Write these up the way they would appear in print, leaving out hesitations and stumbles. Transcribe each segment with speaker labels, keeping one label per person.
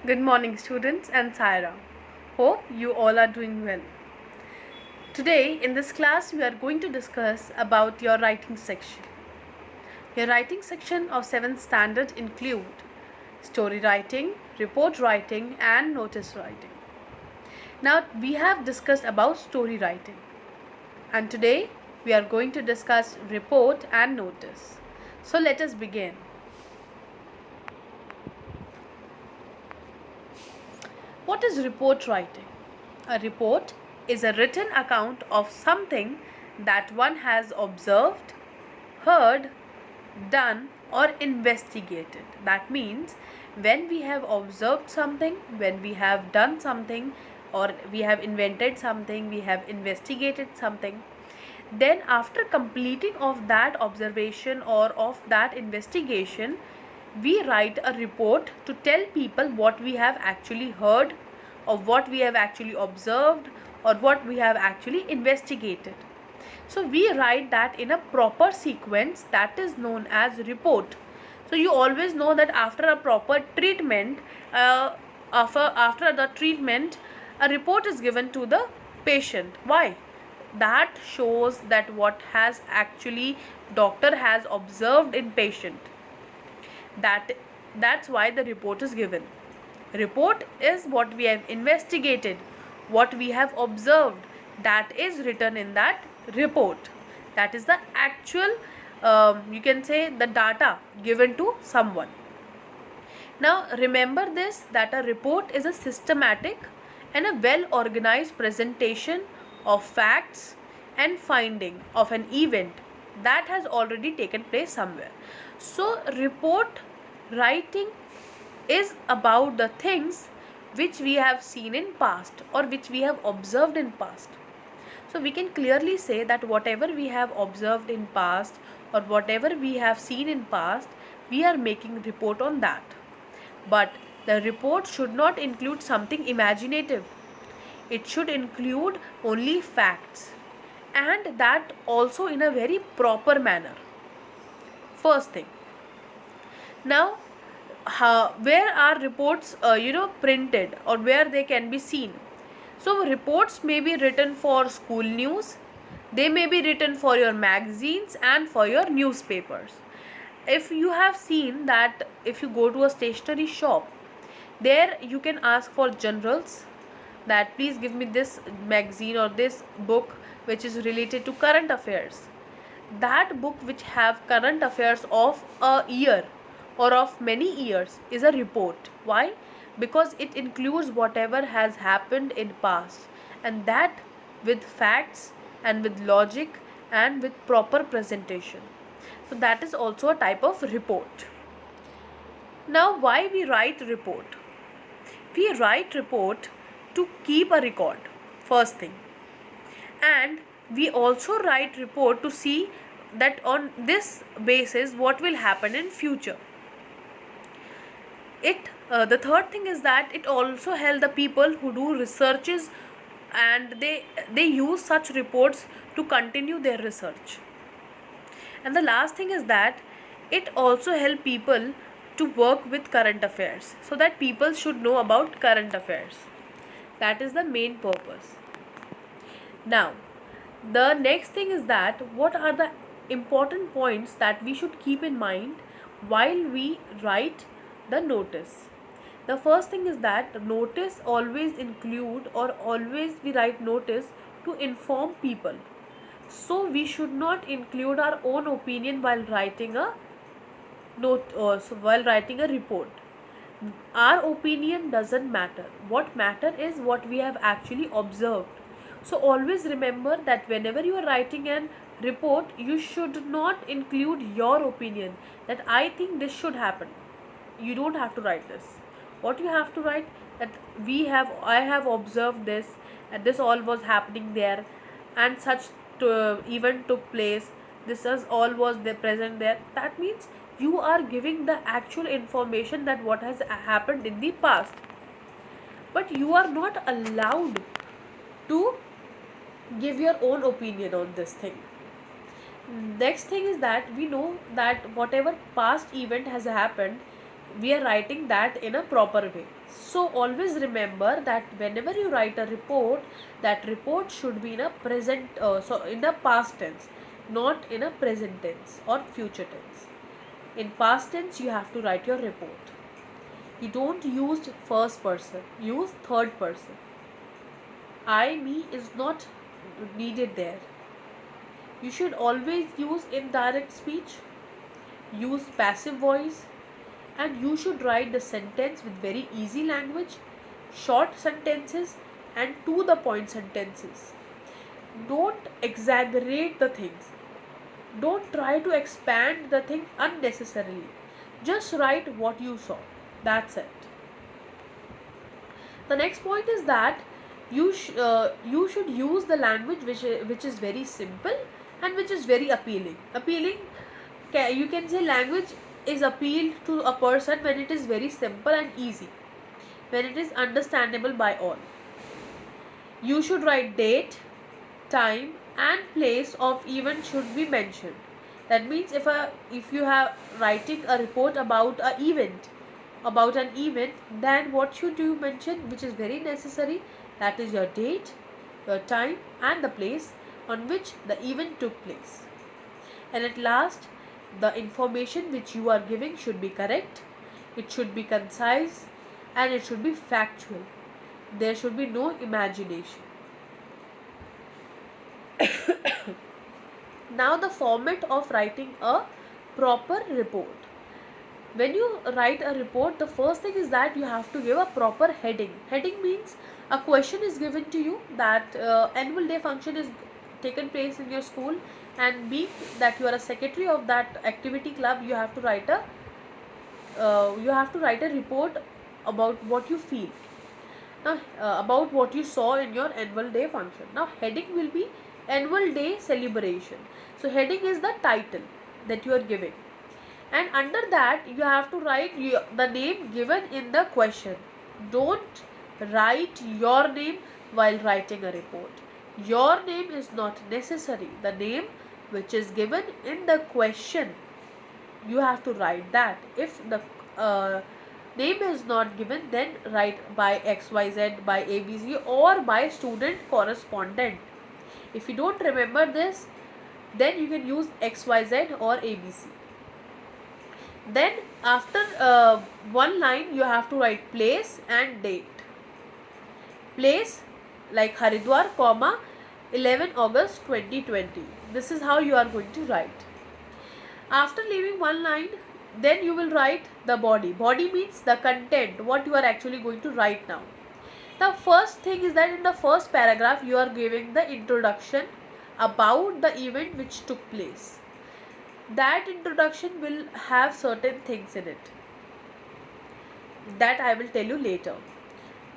Speaker 1: Good morning, students and Saira. Hope you all are doing well. Today, in this class, we are going to discuss about your writing section. Your writing section of 7th standard include story writing, report writing, and notice writing. Now, we have discussed about story writing, and today we are going to discuss report and notice. So, let us begin. What is report writing? A report is a written account of something that one has observed, heard, done, or investigated. That means when we have observed something, when we have done something, or we have invented something, we have investigated something, then after completing of that observation or of that investigation, we write a report to tell people what we have actually heard, or what we have actually observed, or what we have actually investigated. So we write that in a proper sequence, that is known as report. So you always know that after a proper treatment, after the treatment, a report is given to the patient. Why? That shows that what has actually doctor has observed in patient. That's why the report is given. Report is what we have investigated, what we have observed, that is written in that report. That is the actual, you can say, the data given to someone. Now remember this, that a report is a systematic and a well organized presentation of facts and finding of an event that has already taken place somewhere. So report writing is about the things which we have seen in past or which we have observed in past. So we can clearly say that whatever we have observed in past or whatever we have seen in past, we are making report on that. But the report should not include something imaginative. It should include only facts, and that also in a very proper manner. First thing. Now, where are reports printed, or where they can be seen? So reports may be written for school news, they may be written for your magazines and for your newspapers. If you have seen that, if you go to a stationery shop, there you can ask for generals, that please give me this magazine or this book which is related to current affairs. That book which have current affairs of a year or of many years is a report. Why? Because it includes whatever has happened in past, and that with facts and with logic and with proper presentation. So that is also a type of report. Now, why we write report? We write report to keep a record, first thing, and we also write report to see that on this basis what will happen in future. The third thing is that it also help the people who do researches, and they use such reports to continue their research. And the last thing is that it also help people to work with current affairs, so that people should know about current affairs. That is the main purpose. Now, the next thing is that what are the important points that we should keep in mind while we write the notice. The first thing is that notice always include, or always we write notice to inform people. So we should not include our own opinion while writing a note, or while writing a report. Our opinion doesn't matter. What matter is what we have actually observed. So always remember that whenever you are writing an report, you should not include your opinion, that I think this should happen. You don't have to write this. What you have to write, that I have observed this, and this all was happening there, and such event took place, this is all was there present there. That means you are giving the actual information that what has happened in the past, but you are not allowed to give your own opinion on this thing. Next thing is that we know that whatever past event has happened, we are writing that in a proper way. So always remember that whenever you write a report, that report should be in a in a past tense, not in a present tense or future tense. In past tense you have to write your report. You don't use first person, use third person. I, me is not needed there. You should always use indirect speech, use passive voice, and you should write the sentence with very easy language, short sentences, and to the point sentences. Don't exaggerate the things. Don't try to expand the thing unnecessarily. Just write what you saw. That's it. The next point is that you should use the language which is very simple and which is very appealing. You can say language is appealed to a person when it is very simple and easy, when it is understandable by all. You should write date, time, and place of event should be mentioned. That means if you have writing a report about an event, then what should you mention, which is very necessary? That is your date, your time, and the place on which the event took place. And at last, the information which you are giving should be correct, it should be concise, and it should be factual. There should be no imagination. Now the format of writing a proper report. When you write a report, the first thing is that you have to give a proper heading. Heading means a question is given to you that annual day function is taken place in your school, and being that you are a secretary of that activity club, you have to write a report about what you feel. Now about what you saw in your annual day function. Now heading will be annual day celebration. So heading is the title that you are giving, and under that you have to write the name given in the question. Don't write your name while writing a report. Your name is not necessary. The name which is given in the question, you have to write that. If the name is not given, then write by XYZ, by ABC, or by student correspondent. If you don't remember this, then you can use XYZ or ABC. Then after one line you have to write place and date. Place like Haridwar, 11 August 2020. This is how you are going to write. After leaving one line, then you will write the body. Body means the content, what you are actually going to write now. The first thing is that in the first paragraph you are giving the introduction about the event which took place. That introduction will have certain things in it that I will tell you later.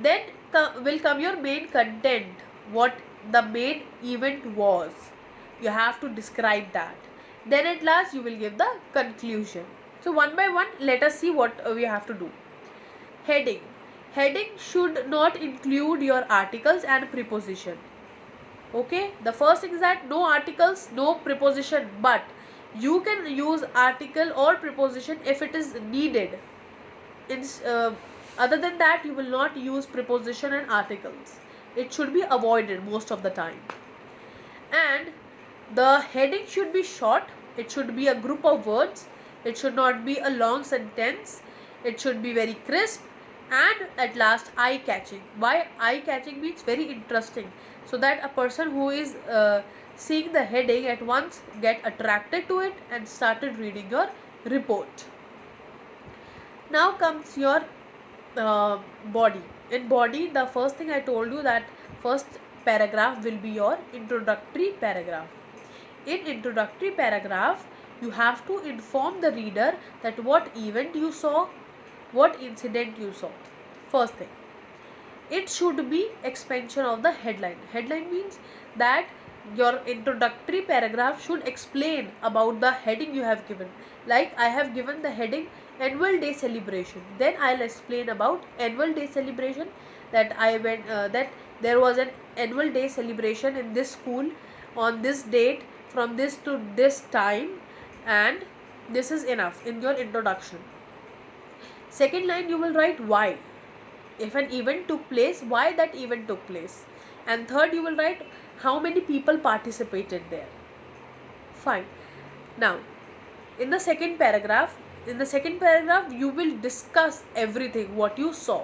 Speaker 1: Then will come your main content, what the main event was. You have to describe that. Then at last you will give the conclusion. So one by one, let us see what we have to do. Heading. Heading should not include your articles and preposition. Okay, the first thing is that no articles, no preposition, but you can use article or preposition if it is needed. Other than that, you will not use preposition and articles. It should be avoided most of the time. And the heading should be short. It should be a group of words. It should not be a long sentence. It should be very crisp, and at last eye-catching. Why eye-catching means very interesting, so that a person who is seeing the heading at once get attracted to it and started reading your report. Now comes your body. In body, the first thing I told you, that first paragraph will be your introductory paragraph. In introductory paragraph, you have to inform the reader that what event you saw, what incident you saw. First thing, it should be expansion of the headline. Headline means that your introductory paragraph should explain about the heading you have given. Like I have given the heading annual day celebration, then I'll explain about annual day celebration, that I went that there was an annual day celebration in this school on this date from this to this time, and this is enough in your introduction. Second line you will write why. If an event took place, why that event took place. And third you will write how many people participated there. Fine. Now in the second paragraph you will discuss everything what you saw,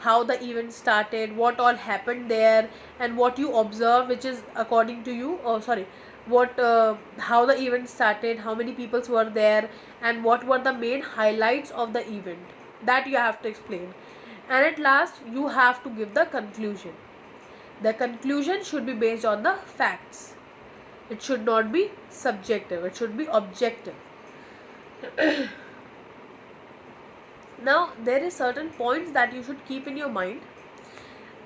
Speaker 1: how the event started, what all happened there, and what you observe, which is according to you, how the event started, how many people were there, and what were the main highlights of the event, that you have to explain. And at last you have to give the conclusion. The conclusion should be based on the facts. It should not be subjective, it should be objective. Now there is certain points that you should keep in your mind,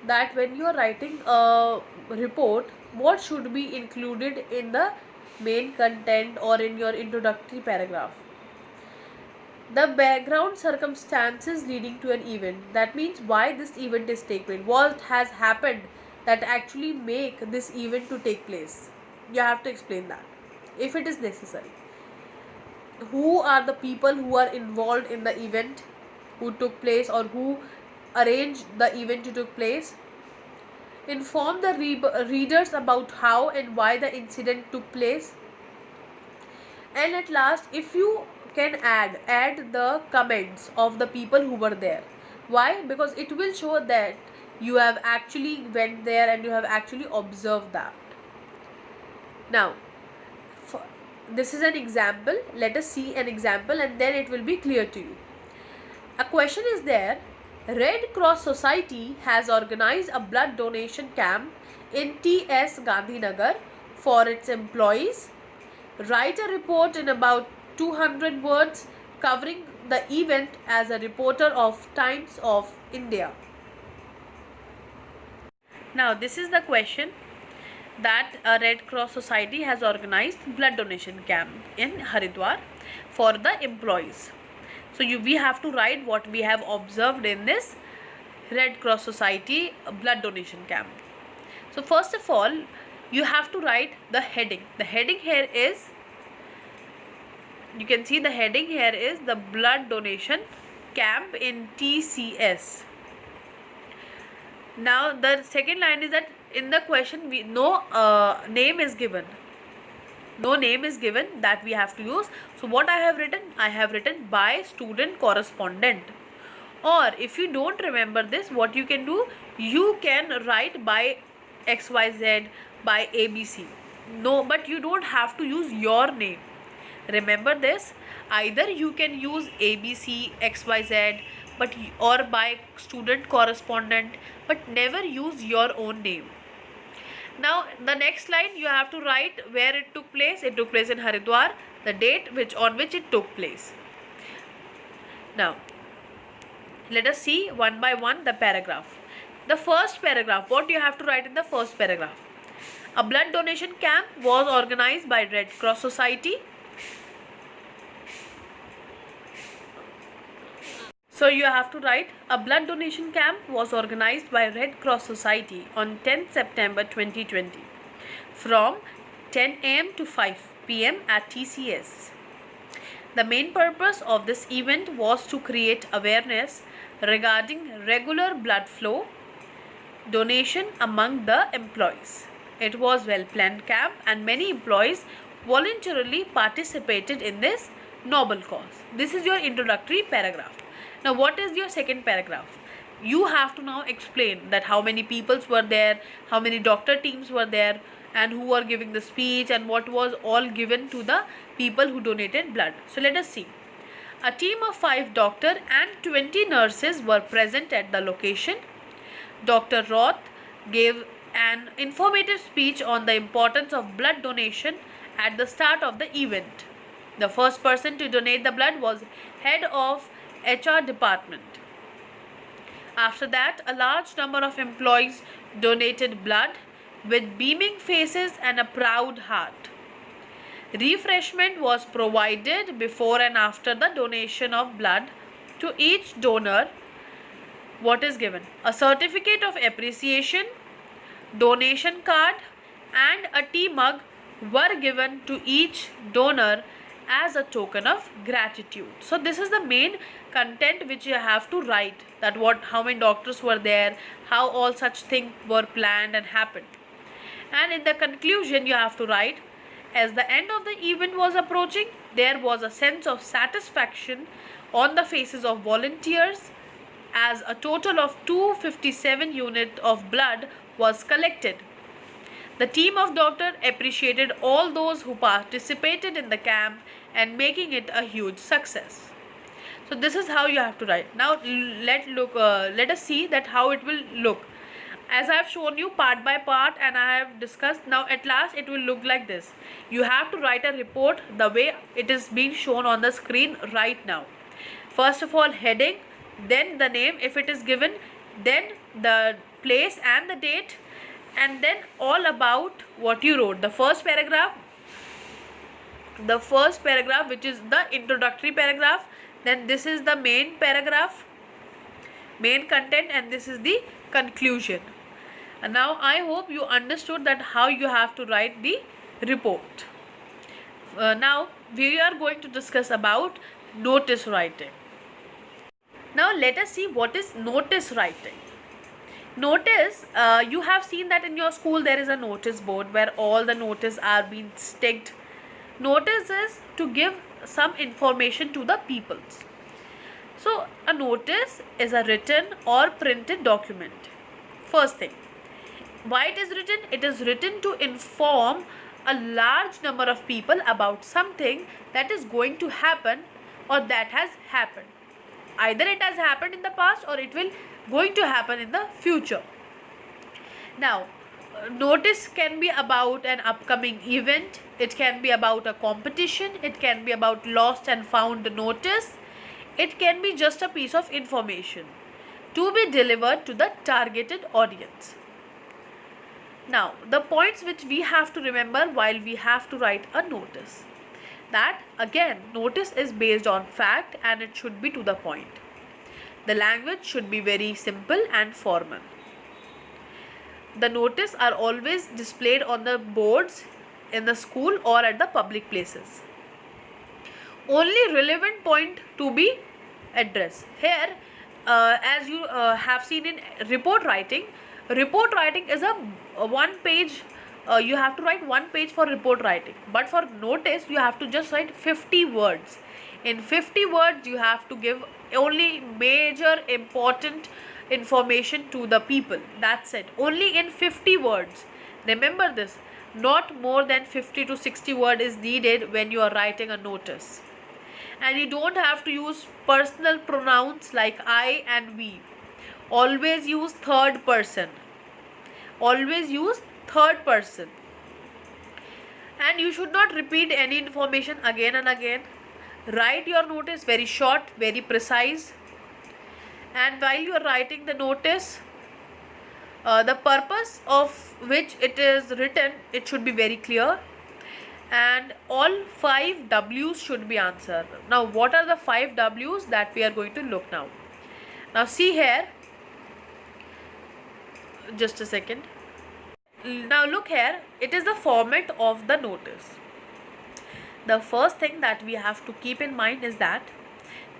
Speaker 1: that when you are writing a report, what should be included in the main content or in your introductory paragraph. The background circumstances leading to an event, that means why this event is taking place, what has happened that actually make this event to take place. You have to explain that if it is necessary. Who are the people who are involved in the event, who took place, or who arranged the event to take place. Inform the readers about how and why the incident took place. And at last, if you can add the comments of the people who were there. Why? Because it will show that you have actually went there and you have actually observed that. Now this is an example. Let us see an example and then it will be clear to you. A question is there. Red Cross Society has organized a blood donation camp in T.S. Gandhinagar for its employees. Write a report in about 200 words covering the event as a reporter of Times of India. Now this is the question, that a Red Cross Society has organized blood donation camp in Haridwar for the employees. So we have to write what we have observed in this Red Cross Society blood donation camp. So first of all, you have to write the heading. The heading here is, you can see the heading here is the blood donation camp in TCS. Now the second line is that in the question no name is given. No name is given that we have to use. So what I have written by student correspondent. Or if you don't remember this, what you can do, you can write by XYZ, by ABC. No, but you don't have to use your name. Remember this, either you can use ABC, XYZ, or by student correspondent, but never use your own name. Now the next line you have to write where it took place. It took place in Haridwar, the date on which it took place. Now let us see one by one the paragraph. The first paragraph, what you have to write in the first paragraph? A blood donation camp was organized by Red Cross Society. So you have to write, a blood donation camp was organized by Red Cross Society on 10th September 2020 from 10 am to 5 pm at TCS. The main purpose of this event was to create awareness regarding regular blood flow donation among the employees. It was well planned camp and many employees voluntarily participated in this noble cause. This is your introductory paragraph. Now what is your second paragraph? You have to now explain that how many people were there, how many doctor teams were there, and who were giving the speech, and what was all given to the people who donated blood. So let us see. A team of 5 doctors and 20 nurses were present at the location. Dr. Roth gave an informative speech on the importance of blood donation at the start of the event. The first person to donate the blood was head of HR department. After that, a large number of employees donated blood with beaming faces and a proud heart. Refreshment was provided before and after the donation of blood. To each donor, what is given? A certificate of appreciation, donation card, and a tea mug were given to each donor as a token of gratitude. So this is the main content which you have to write, that how many doctors were there, how all such things were planned and happened. And in the conclusion you have to write, as the end of the event was approaching, there was a sense of satisfaction on the faces of volunteers as a total of 257 units of blood was collected. The team of doctors appreciated all those who participated in the camp and making it a huge success. So this is how you have to write. Now let us see that how it will look. As I have shown you part by part and I have discussed, now at last it will look like this. You have to write a report the way it is being shown on the screen right now. First of all, heading, then the name if it is given, then the place and the date, and then all about what you wrote. The first paragraph which is the introductory paragraph, then this is the main paragraph, main content, and this is the conclusion. And now I hope you understood that how you have to write the report. Now we are going to discuss about notice writing. Now let us see what is notice writing. Notice, you have seen that in your school there is a notice board where all the notices are being sticked. Notice is to give some information to the people. So a notice is a written or printed document. First thing, why it is written? It is written to inform a large number of people about something that is going to happen or that has happened. Either it has happened in the past or it will going to happen in the future. Now notice can be about an upcoming event, it can be about a competition, it can be about lost and found notice, it can be just a piece of information to be delivered to the targeted audience. Now the points which we have to remember while we have to write a notice, that again notice is based on fact and it should be to the point. The language should be very simple and formal. The notice are always displayed on the boards in the school or at the public places. Only relevant point to be addressed. Here as you have seen in report writing is a one page, you have to write one page for report writing, but for notice you have to just write 50 words. In 50 words you have to give only major important information to the people. That's it, only in 50 words. Remember this, not more than 50 to 60 words is needed when you are writing a notice. And you don't have to use personal pronouns like I and we. Always use third person. Always use third person. And you should not repeat any information again and again. Write your notice very short, very precise. And while you are writing the notice, the purpose of which it is written, it should be very clear. And all 5 W's should be answered. Now what are the 5 W's that we are going to look now? Now see here, just a second. Now look here, it is the format of the notice. The first thing that we have to keep in mind is that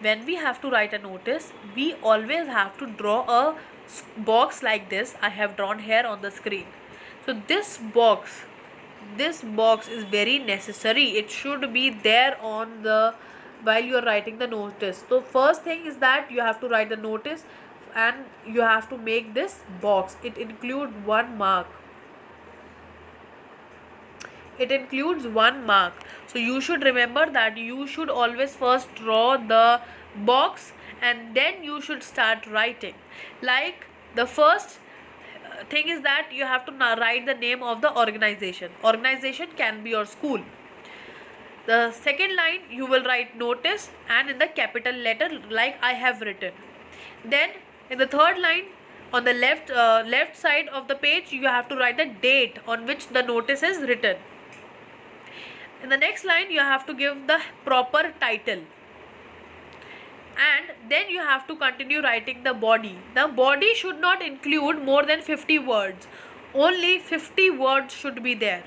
Speaker 1: when we have to write a notice, we always have to draw a box like this. I have drawn here on the screen. So this box is very necessary. It should be there on the while you are writing the notice. So first thing is that you have to write the notice and you have to make this box. It includes 1 mark. It includes 1 mark. So you should remember that you should always first draw the box and then you should start writing. Like the first thing is that you have to write the name of the organization. Organization can be your school. The second line you will write notice and in the capital letter like I have written. Then in the third line on the left side of the page you have to write the date on which the notice is written. In the next line you have to give the proper title. And then you have to continue writing the body. The body should not include more than 50 words. Only 50 words should be there.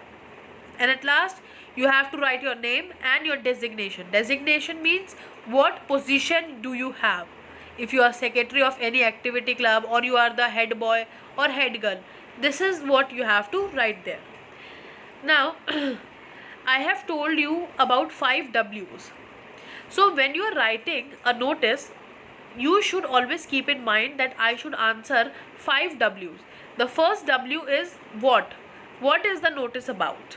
Speaker 1: And at last You have to write your name and your designation. Designation means what position do you have. If you are secretary of any activity club, or you are the head boy or head girl, this is what you have to write there. Now I have told you about 5 W's. So when you are writing a notice, you should always keep in mind that I should answer 5 W's. The first W is what? What is the notice about?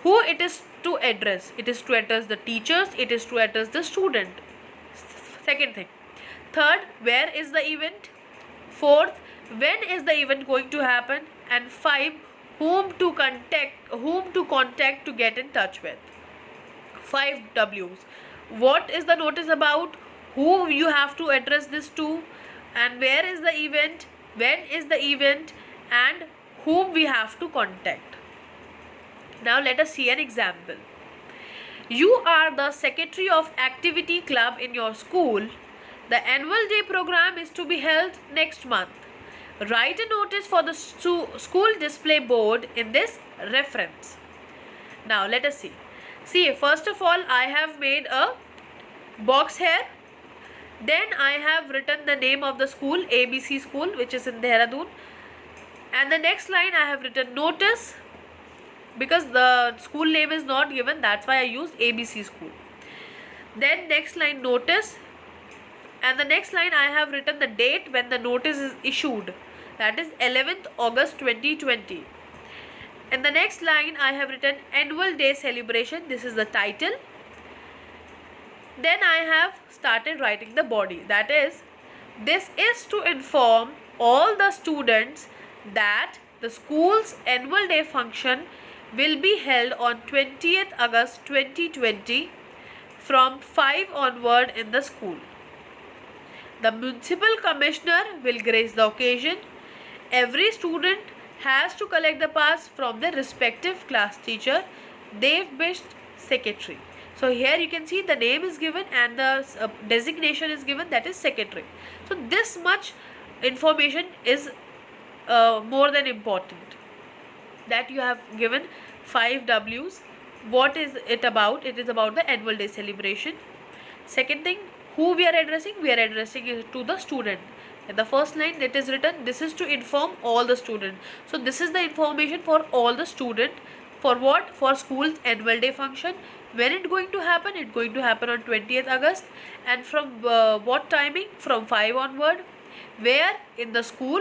Speaker 1: Who it is to address? It is to address the teachers, it is to address the student. Second thing. Third, where is the event? Fourth, when is the event going to happen? And 5, whom to contact to get in touch with. 5 W's. What is the notice about? Who you have to address this to? And where is the event? When is the event? And whom we have to contact. Now let us see an example. You are the secretary of activity club in your school. The annual day program is to be held next month. Write a notice for the school display board in this reference. Now let us see. See, first of all, I have made a box here. Then I have written the name of the school, ABC school, which is in Dehradun. And the next line I have written notice, because the school name is not given, that's why I used ABC school. Then next line notice, and the next line I have written the date when the notice is issued, that is 11th August 2020. In the next line I have written annual day celebration, this is the title. Then I have started writing the body, that is, this is to inform all the students that the school's annual day function will be held on 20th August 2020 from 5 onward in the school. The municipal commissioner will grace the occasion. Every student has to collect the pass from their respective class teacher, Dev-based secretary. So here you can see the name is given and the designation is given, that is secretary. So this much information is more than important, that you have given 5 W's. What is it about? It is about the annual day celebration. Second thing, who we are addressing? We are addressing it to the student. In the first line it is written, this is to inform all the students. So this is the information for all the student. For what? For school's annual day function. When it going to happen? It going to happen on 20th August. And from what timing? From 5 onward. Where? In the school.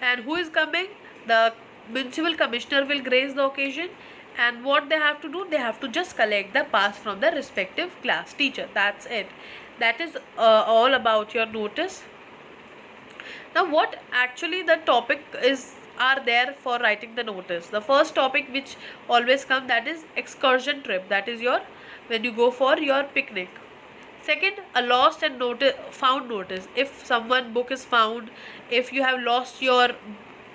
Speaker 1: And who is coming? The municipal commissioner will grace the occasion. And what they have to do? They have to just collect the pass from the respective class teacher. That's it. That is all about your notice. Now what actually the topic are there for writing the notice? The first topic which always comes, that is excursion trip, that is your when you go for your picnic. Second, a lost and found notice. If someone book is found, if you have lost your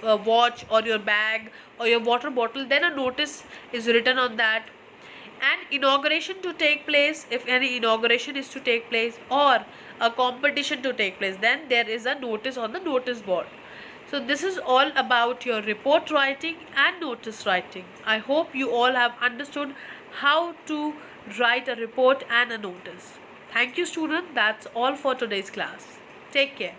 Speaker 1: watch or your bag or your water bottle, then a notice is written on that. And inauguration to take place, if any inauguration is to take place or a competition to take place, then there is a notice on the notice board. So this is all about your report writing and notice writing. I hope you all have understood how to write a report and a notice. Thank you, student. That's all for today's class. Take care.